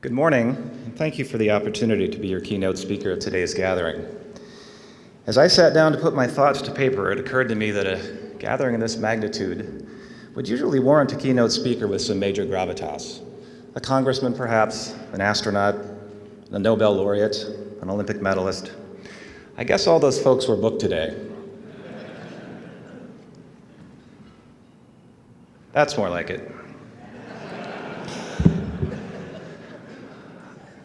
Good morning, and thank you for the opportunity to be your keynote speaker at today's gathering. As I sat down to put my thoughts to paper, it occurred to me that a gathering of this magnitude would usually warrant a keynote speaker with some major gravitas. A congressman, perhaps, an astronaut, a Nobel laureate, an Olympic medalist. I guess all those folks were booked today. That's more like it.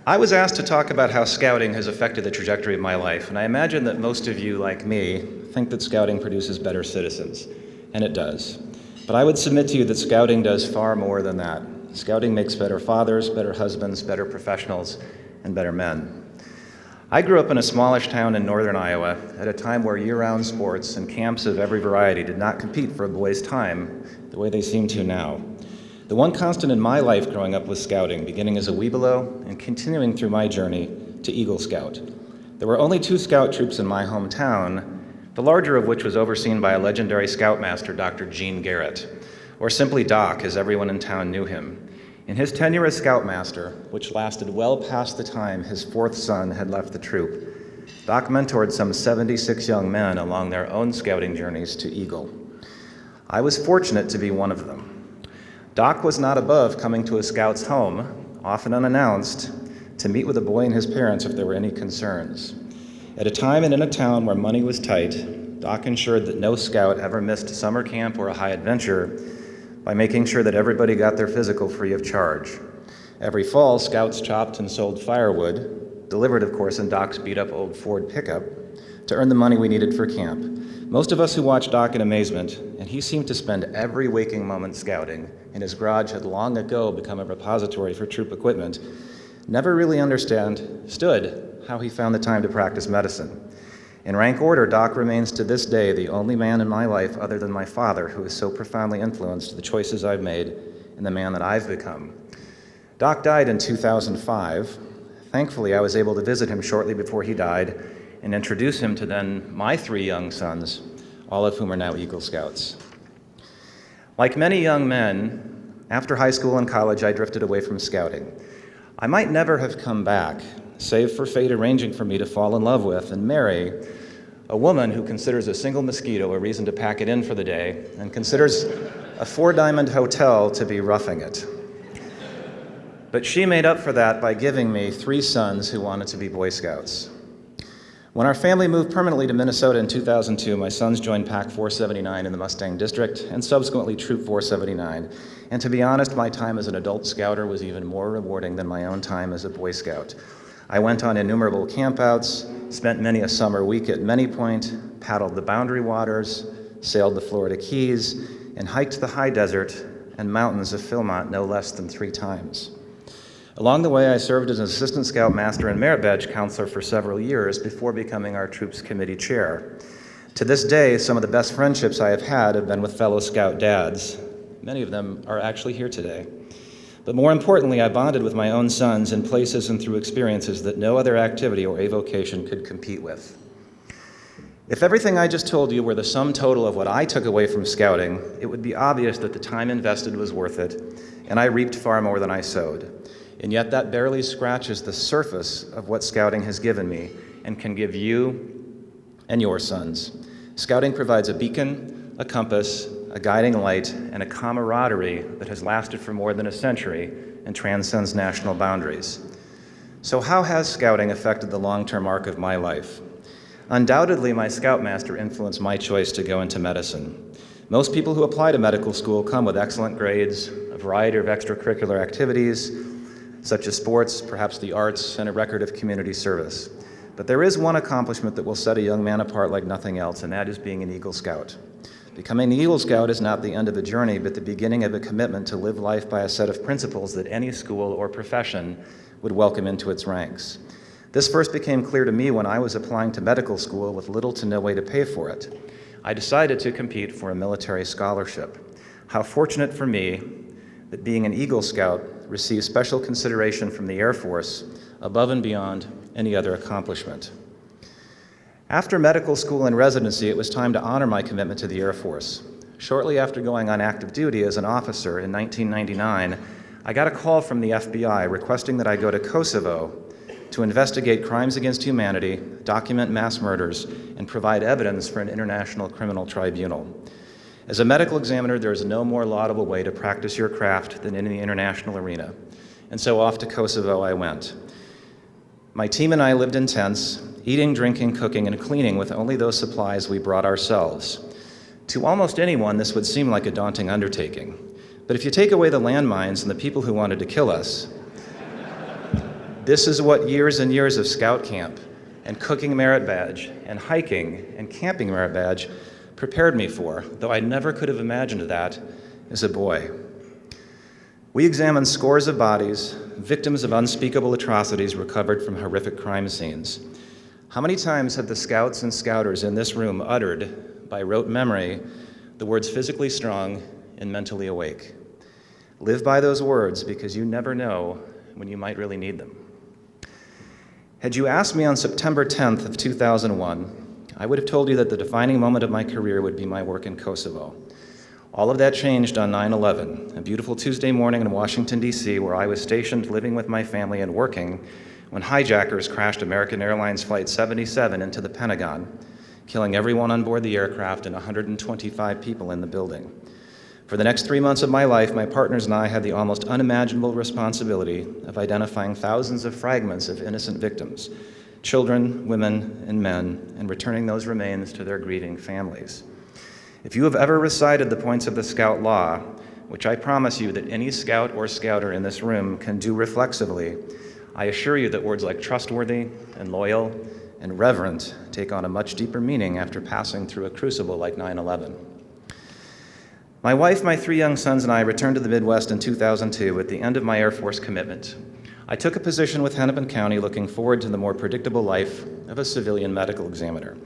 I was asked to talk about how scouting has affected the trajectory of my life, and I imagine that most of you, like me, think that scouting produces better citizens, and it does. But I would submit to you that scouting does far more than that. Scouting makes better fathers, better husbands, better professionals, and better men. I grew up in a smallish town in northern Iowa at a time where year-round sports and camps of every variety did not compete for a boy's time the way they seem to now. The one constant in my life growing up was scouting, beginning as a webelow and continuing through my journey to Eagle Scout. There were only 2 scout troops in my hometown, the larger of which was overseen by a legendary scoutmaster, Dr. Gene Garrett, or simply Doc, as everyone in town knew him. In his tenure as scoutmaster, which lasted well past the time his 4th son had left the troop, Doc mentored some 76 young men along their own scouting journeys to Eagle. I was fortunate to be one of them. Doc was not above coming to a scout's home, often unannounced, to meet with a boy and his parents if there were any concerns. At a time and in a town where money was tight, Doc ensured that no scout ever missed summer camp or a high adventure by making sure that everybody got their physical free of charge. Every fall, scouts chopped and sold firewood, delivered, of course, in Doc's beat-up old Ford pickup, to earn the money we needed for camp. Most of us who watched Doc in amazement, and he seemed to spend every waking moment scouting, and his garage had long ago become a repository for troop equipment, never really understood how he found the time to practice medicine. In rank order, Doc remains to this day the only man in my life other than my father who has so profoundly influenced the choices I've made and the man that I've become. Doc died in 2005. Thankfully, I was able to visit him shortly before he died and introduce him to then my 3 young sons, all of whom are now Eagle Scouts. Like many young men, after high school and college, I drifted away from scouting. I might never have come back, save for fate arranging for me to fall in love with and marry a woman who considers a single mosquito a reason to pack it in for the day and considers a 4-diamond hotel to be roughing it. But she made up for that by giving me 3 sons who wanted to be Boy Scouts. When our family moved permanently to Minnesota in 2002, my sons joined Pack 479 in the Mustang District and subsequently Troop 479. And to be honest, my time as an adult scouter was even more rewarding than my own time as a Boy Scout. I went on innumerable campouts, spent many a summer week at Many Point, paddled the Boundary Waters, sailed the Florida Keys, and hiked the high desert and mountains of Philmont no less than 3 times. Along the way, I served as an assistant scoutmaster and merit badge counselor for several years before becoming our troops committee chair. To this day, some of the best friendships I have been with fellow scout dads. Many of them are actually here today. But more importantly, I bonded with my own sons in places and through experiences that no other activity or avocation could compete with. If everything I just told you were the sum total of what I took away from scouting, it would be obvious that the time invested was worth it, and I reaped far more than I sowed. And yet that barely scratches the surface of what scouting has given me and can give you and your sons. Scouting provides a beacon, a compass, a guiding light, and a camaraderie that has lasted for more than a century and transcends national boundaries. So how has scouting affected the long-term arc of my life? Undoubtedly, my scoutmaster influenced my choice to go into medicine. Most people who apply to medical school come with excellent grades, a variety of extracurricular activities, such as sports, perhaps the arts, and a record of community service. But there is one accomplishment that will set a young man apart like nothing else, and that is being an Eagle Scout. Becoming an Eagle Scout is not the end of the journey, but the beginning of a commitment to live life by a set of principles that any school or profession would welcome into its ranks. This first became clear to me when I was applying to medical school with little to no way to pay for it. I decided to compete for a military scholarship. How fortunate for me that being an Eagle Scout received special consideration from the Air Force above and beyond any other accomplishment. After medical school and residency, it was time to honor my commitment to the Air Force. Shortly after going on active duty as an officer in 1999, I got a call from the FBI requesting that I go to Kosovo to investigate crimes against humanity, document mass murders, and provide evidence for an international criminal tribunal. As a medical examiner, there is no more laudable way to practice your craft than in the international arena. And so off to Kosovo I went. My team and I lived in tents, eating, drinking, cooking, and cleaning with only those supplies we brought ourselves. To almost anyone, this would seem like a daunting undertaking. But if you take away the landmines and the people who wanted to kill us, this is what years and years of scout camp and cooking merit badge and hiking and camping merit badge prepared me for, though I never could have imagined that as a boy. We examined scores of bodies, victims of unspeakable atrocities recovered from horrific crime scenes. How many times have the scouts and scouters in this room uttered, by rote memory, the words physically strong and mentally awake? Live by those words, because you never know when you might really need them. Had you asked me on September 10th of 2001, I would have told you that the defining moment of my career would be my work in Kosovo. All of that changed on 9/11, a beautiful Tuesday morning in Washington, D.C., where I was stationed living with my family and working when hijackers crashed American Airlines Flight 77 into the Pentagon, killing everyone on board the aircraft and 125 people in the building. For the next 3 months of my life, my partners and I had the almost unimaginable responsibility of identifying thousands of fragments of innocent victims, children, women, and men, and returning those remains to their grieving families. If you have ever recited the points of the Scout Law, which I promise you that any scout or scouter in this room can do reflexively, I assure you that words like trustworthy and loyal and reverent take on a much deeper meaning after passing through a crucible like 9/11. My wife, my 3 young sons, and I returned to the Midwest in 2002 at the end of my Air Force commitment. I took a position with Hennepin County looking forward to the more predictable life of a civilian medical examiner.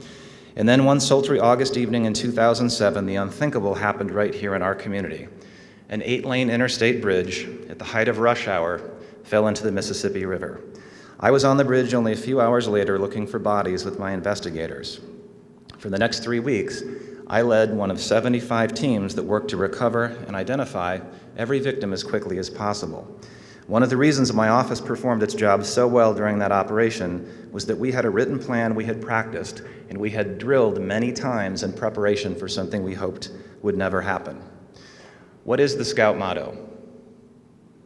And then one sultry August evening in 2007, the unthinkable happened right here in our community. An 8-lane interstate bridge at the height of rush hour fell into the Mississippi River. I was on the bridge only a few hours later looking for bodies with my investigators. For the next 3 weeks, I led one of 75 teams that worked to recover and identify every victim as quickly as possible. One of the reasons my office performed its job so well during that operation was that we had a written plan we had practiced, and we had drilled many times in preparation for something we hoped would never happen. What is the Scout motto?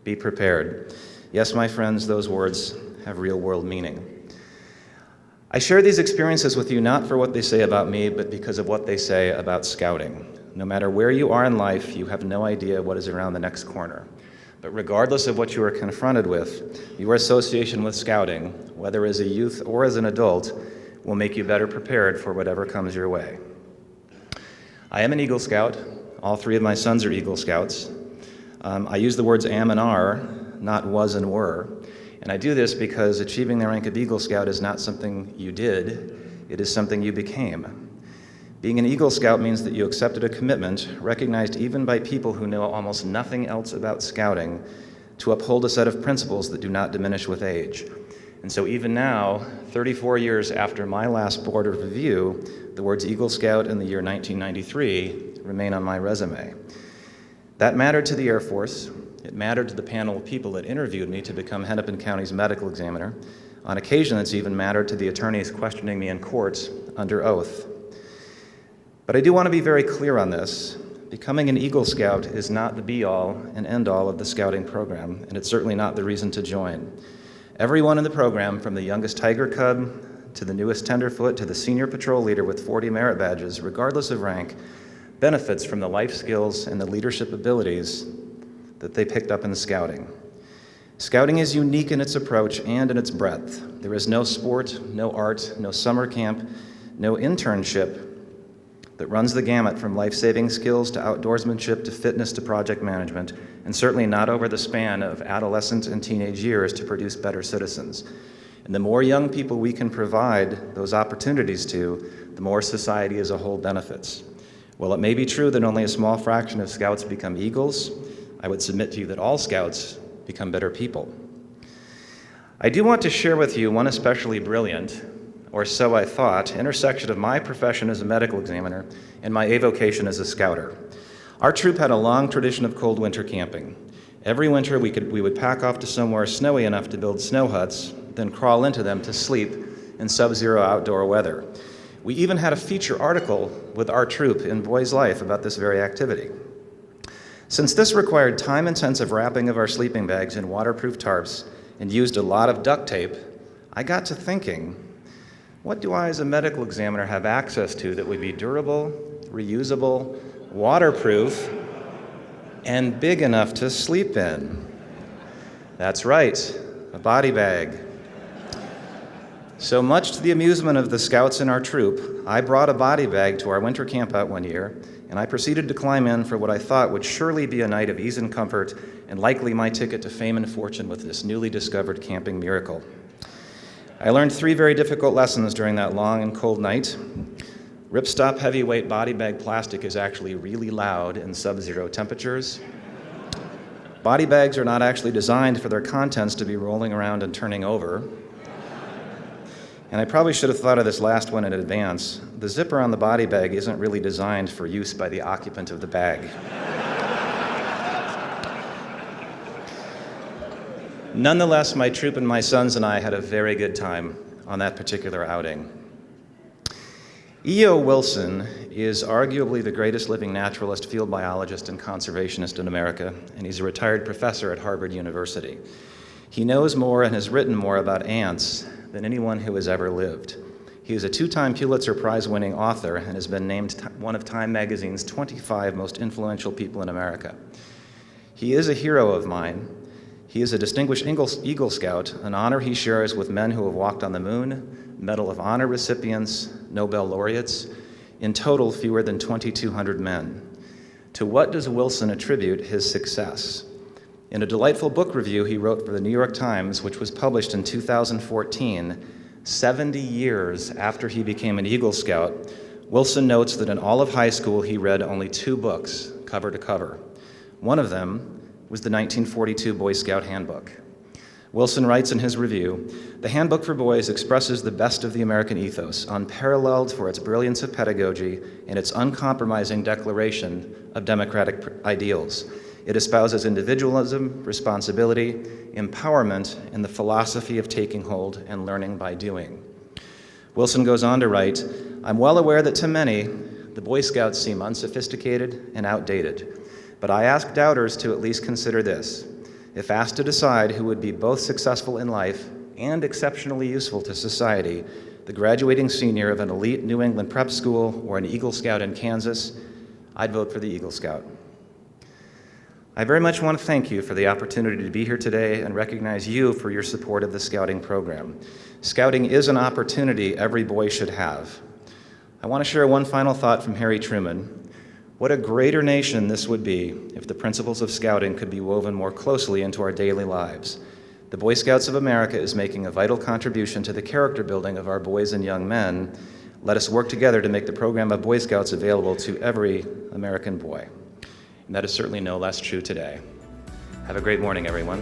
Be prepared. Yes, my friends, those words have real-world meaning. I share these experiences with you not for what they say about me, but because of what they say about scouting. No matter where you are in life, you have no idea what is around the next corner. But regardless of what you are confronted with, your association with scouting, whether as a youth or as an adult, will make you better prepared for whatever comes your way. I am an Eagle Scout. All 3 of my sons are Eagle Scouts. I use the words am and are, not was and were. And I do this because achieving the rank of Eagle Scout is not something you did, it is something you became. Being an Eagle Scout means that you accepted a commitment, recognized even by people who know almost nothing else about scouting, to uphold a set of principles that do not diminish with age. And so even now, 34 years after my last board of review, the words Eagle Scout in the year 1993 remain on my resume. That mattered to the Air Force. It mattered to the panel of people that interviewed me to become Hennepin County's medical examiner. On occasion, it's even mattered to the attorneys questioning me in courts under oath. But I do want to be very clear on this. Becoming an Eagle Scout is not the be-all and end-all of the scouting program, and it's certainly not the reason to join. Everyone in the program, from the youngest Tiger Cub to the newest Tenderfoot to the senior patrol leader with 40 merit badges, regardless of rank, benefits from the life skills and the leadership abilities that they picked up in scouting. Scouting is unique in its approach and in its breadth. There is no sport, no art, no summer camp, no internship that runs the gamut from life-saving skills to outdoorsmanship to fitness to project management, and certainly not over the span of adolescent and teenage years to produce better citizens. And the more young people we can provide those opportunities to, the more society as a whole benefits. While it may be true that only a small fraction of scouts become Eagles, I would submit to you that all scouts become better people. I do want to share with you one especially brilliant, or so I thought, intersection of my profession as a medical examiner and my avocation as a scouter. Our troop had a long tradition of cold winter camping. Every winter, we would pack off to somewhere snowy enough to build snow huts, then crawl into them to sleep in sub-zero outdoor weather. We even had a feature article with our troop in Boy's Life about this very activity. Since this required time-intensive wrapping of our sleeping bags in waterproof tarps and used a lot of duct tape, I got to thinking, what do I as a medical examiner have access to that would be durable, reusable, waterproof, and big enough to sleep in? That's right, a body bag. So much to the amusement of the scouts in our troop, I brought a body bag to our winter campout one year, and I proceeded to climb in for what I thought would surely be a night of ease and comfort, and likely my ticket to fame and fortune with this newly discovered camping miracle. I learned 3 very difficult lessons during that long and cold night. Ripstop heavyweight body bag plastic is actually really loud in sub-zero temperatures. Body bags are not actually designed for their contents to be rolling around and turning over. And I probably should have thought of this last one in advance. The zipper on the body bag isn't really designed for use by the occupant of the bag. Nonetheless, my troop and my sons and I had a very good time on that particular outing. E.O. Wilson is arguably the greatest living naturalist, field biologist, and conservationist in America, and he's a retired professor at Harvard University. He knows more and has written more about ants than anyone who has ever lived. He is a 2-time Pulitzer Prize-winning author and has been named one of Time magazine's 25 most influential people in America. He is a hero of mine. He is a distinguished Eagle Scout, an honor he shares with men who have walked on the moon, Medal of Honor recipients, Nobel laureates, in total fewer than 2,200 men. To what does Wilson attribute his success? In a delightful book review he wrote for the New York Times, which was published in 2014, 70 years after he became an Eagle Scout, Wilson notes that in all of high school he read only 2 books, cover to cover. One of them was the 1942 Boy Scout Handbook. Wilson writes in his review, "The Handbook for Boys expresses the best of the American ethos, unparalleled for its brilliance of pedagogy and its uncompromising declaration of democratic ideals. It espouses individualism, responsibility, empowerment, and the philosophy of taking hold and learning by doing." Wilson goes on to write, "I'm well aware that to many, the Boy Scouts seem unsophisticated and outdated. But I ask doubters to at least consider this. If asked to decide who would be both successful in life and exceptionally useful to society, the graduating senior of an elite New England prep school or an Eagle Scout in Kansas, I'd vote for the Eagle Scout." I very much want to thank you for the opportunity to be here today and recognize you for your support of the Scouting program. Scouting is an opportunity every boy should have. I want to share one final thought from Harry Truman. What a greater nation this would be if the principles of Scouting could be woven more closely into our daily lives. The Boy Scouts of America is making a vital contribution to the character building of our boys and young men. Let us work together to make the program of Boy Scouts available to every American boy. And that is certainly no less true today. Have a great morning, everyone.